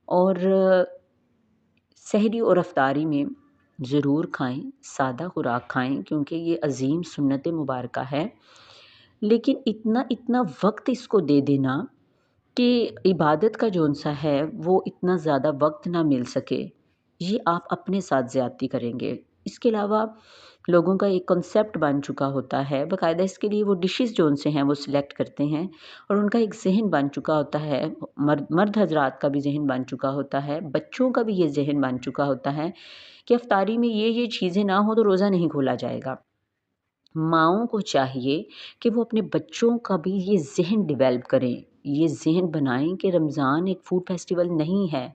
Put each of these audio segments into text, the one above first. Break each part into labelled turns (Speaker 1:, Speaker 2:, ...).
Speaker 1: اور سحری اور افطاری میں ضرور کھائیں، سادہ خوراک کھائیں کیونکہ یہ عظیم سنت مبارکہ ہے، لیکن اتنا وقت اس کو دے دینا کہ عبادت کا جون سا ہے وہ اتنا زیادہ وقت نہ مل سکے، یہ آپ اپنے ساتھ زیادتی کریں گے۔ اس کے علاوہ لوگوں کا ایک کنسیپٹ بن چکا ہوتا ہے، باقاعدہ اس کے لیے وہ ڈشز جون سے ہیں وہ سلیکٹ کرتے ہیں، اور ان کا ایک ذہن بن چکا ہوتا ہے، مرد حضرات کا بھی ذہن بن چکا ہوتا ہے، بچوں کا بھی یہ ذہن بن چکا ہوتا ہے کہ افطاری میں یہ چیزیں نہ ہوں تو روزہ نہیں کھولا جائے گا۔ ماؤں کو چاہیے کہ وہ اپنے بچوں کا بھی یہ ذہن ڈیولپ کریں، یہ ذہن بنائیں کہ رمضان ایک فوڈ فیسٹیول نہیں ہے،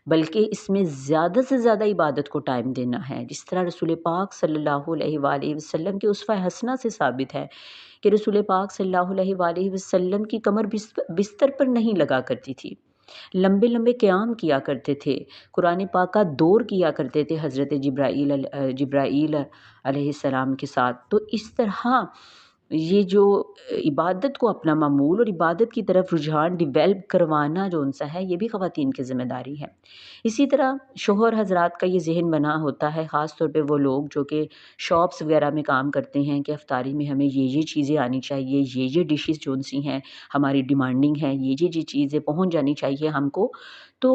Speaker 1: بلکہ اس میں زیادہ سے زیادہ عبادت کو ٹائم دینا ہے، جس طرح رسول پاک صلی اللہ علیہ وآلہ وسلم کے اسوہ حسنہ سے ثابت ہے کہ رسول پاک صلی اللہ علیہ وآلہ وسلم کی کمر بستر پر نہیں لگا کرتی تھی، لمبے لمبے قیام کیا کرتے تھے، قرآن پاک کا دور کیا کرتے تھے حضرت جبرائیل علیہ السلام کے ساتھ۔ تو اس طرح یہ جو عبادت کو اپنا معمول اور عبادت کی طرف رجحان ڈیولپ کروانا جو ان سا ہے، یہ بھی خواتین کی ذمہ داری ہے۔ اسی طرح شوہر حضرات کا یہ ذہن بنا ہوتا ہے، خاص طور پہ وہ لوگ جو کہ شاپس وغیرہ میں کام کرتے ہیں کہ افطاری میں ہمیں یہ چیزیں آنی چاہیے، یہ ڈشز جو ان سی ہیں ہماری ڈیمانڈنگ ہیں، یہ چیزیں پہنچ جانی چاہیے ہم کو۔ تو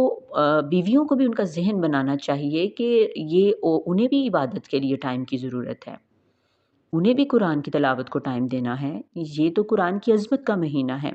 Speaker 1: بیویوں کو بھی ان کا ذہن بنانا چاہیے کہ یہ انہیں بھی عبادت کے لیے ٹائم کی ضرورت ہے، انہیں بھی قرآن کی تلاوت کو ٹائم دینا ہے، یہ تو قرآن کی عظمت کا مہینہ ہے۔